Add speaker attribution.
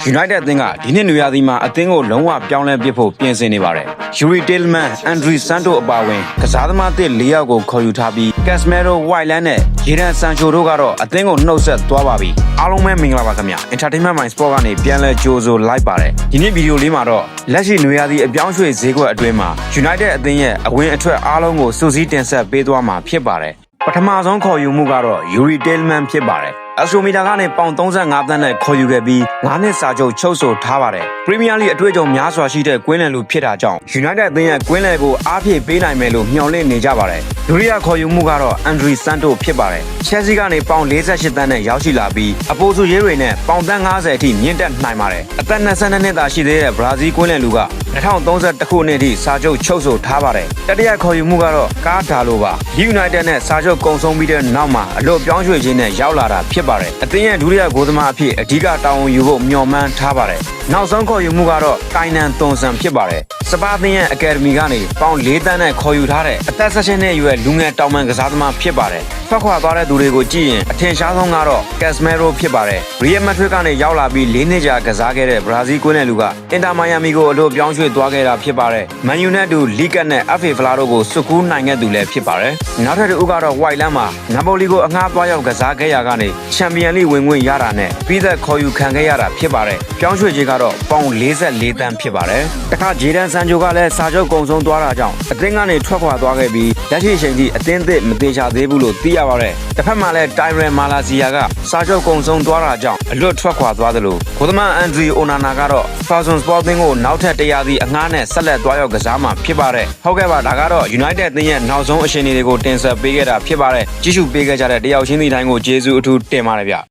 Speaker 1: United အသင်းကဒီနှစ်နွေရာသီမှာအသင်းကိုလုံးဝပြောင်းလဲပစ်ဖို့ပြင်ဆင်နေပါတယ်။ Yuri Tillman, Andre Santos အပါအဝင်ကစားသမားသစ်၄ယောက်ကိုခေါ်ယူထားပြီး Casemiro, Wyland နဲ့ Jadon Sancho တို့ကတော့အသင်းကိုနှုတ်ဆက်သွားပါပြီ။အားလုံးပဲမင်္ဂလာပါခင်ဗျာ။ Entertainment Mind Sport ကနေပြန်လည်ကြိုဆိုလိုက်ပါတယ်။ဒီနေ့ဗီဒီယိုလေးမှာတော့လက်ရှိနွေရာသီအပြောင်းရွှေ့ဈေးကွက်အတွင်းမှာ United အသင်းရဲ့အဝင်အထွက်အားလုံးကိုစုစည်းတင်ဆက်ပေးသွားမှာဖြစ်ပါတယ်။ပထမဆုံးခေါ်ယူမှုကတော့ Yuri Tillman ဖြစ်ပါတယ်။ အဆိုမီတာကနေပေါင်35သန်းနဲ့ခေါ်ယူခဲ့ပြီး9နှစ်စာချုပ်ချုပ်ဆိုထားပါတယ်။ Premier League အတွေ့အကြုံများစွာရှိတဲ့ကွင်းလယ်လူဖြစ်တာကြောင့် United အသင်းရဲ့ကွင်းလယ်ကိုအားဖြည့်ပေးနိုင်မယ်လို့မျှော်လင့်နေကြပါတယ်။ဒုတိယခေါ်ယူမှုကတော့ Andre Santos ဖြစ်ပါတယ်။ Chelsea ကနေပေါင်48သန်းနဲ့ရောက်ရှိလာပြီးအပိုစုရေးတွေနဲ့ပေါင်50အထိမြင့်တက်နိုင်ပါတယ်။အသက်22နှစ်သာရှိသေးတဲ့ဘရာဇီးကွင်းလယ်လူက2031ခုနှစ်အထိစာချုပ်ချုပ်ဆိုထားပါတယ်။တတိယခေါ်ယူမှုကတော့ကားဒါလိုပါ။ United နဲ့စာချုပ်ကုန်ဆုံးပြီးတဲ့နောက်မှာအလို့ပြောင်းရွှေ့ခြင်းနဲ့ရောက်လာတာဖြစ်ပါတယ်။အသင်းရဲ့ဒုတိယဂိုးသမားအဖြစ်အဓိကတာဝန်ယူဖို့မျှော်မှန်းထားပါတယ်။နောက်ဆုံးခေါ်ယူမှုကတော့ကိုင်နန်သွန်ဆန်ဖြစ်ပါတယ်။စပါးသင်းရဲ့အကယ်ဒမီကနေပေါင်4သန်းနဲ့ခေါ်ယူထားတဲ့အသက်16နှစ်အရွယ်လူငယ်တောင်ပန်ကစားသမားဖြစ်ပါတယ်။ထွက်ခွာသွားတဲ့သူတွေကိုကြည့်ရင်အထင်ရှားဆုံးကတော့ Casemiro ဖြစ်ပါတယ်။ Real Madrid ကနေရောက်လာပြီး4နှစ်ကြာကစားခဲ့တဲ့ဘရာဇီးကွင်းလယ်လူက Inter Miami ကိုအလို့ပြောင်းရွှေ့သွားခဲ့တာဖြစ်ပါတယ်။ Man U နဲ့တူ League နဲ့ FA ဖလားတို့ကိုစုကူးနိုင်ခဲ့သူလည်းဖြစ်ပါတယ်။နောက်ထပ်တစ်ဦးကတော့ Wyland မှာ Napoli ကိုအငှားသွားရောက်ကစားခဲ့ရကနေ Champions League ဝင်ခွင့်ရတာနဲ့ပြီးသက်ခေါ်ယူခံခဲ့ရတာဖြစ်ပါတယ်။ပြောင်းရွှေ့ခြင်းကတော့ပေါင်44သန်းဖြစ်ပါတယ်။တခါ Jadon Sancho ကလည်းစာချုပ်ကုန်ဆုံးသွားတာကြောင့်အသင်းကနေထွက်ခွာသွားခဲ့ပြီးလက်ရှိအချိန်ထိအသင်းသစ်မသေးချာသေးဘူးလို့သိရပါတယ်။တစ်ဖက်မှာလည်း Tyrell Malacia ကစာချုပ်ကုန်ဆုံးသွားတာကြောင့်အလွတ်ထွက်ခွာသွားသလိုဂိုးသမား Andre Onana ကတော့ Falcon Sport ကိုနောက်ထပ်100စီအငှားနဲ့ဆက်လက်သွားရောက်ကစားမှာဖြစ်ပါတယ်။ဟုတ်ကဲ့ပါဒါကတော့ United အသင်းရဲ့နောက်ဆုံးအခြေအနေတွေကိုတင်ဆက်ပေးခဲ့တာဖြစ်ပါတယ်။ကြည့်ရှုပေးခဲ့ကြတဲ့တယောက်ချင်းစီတိုင်းကိုကျေးဇူးအထူးတင်ပါတယ်ဗျ။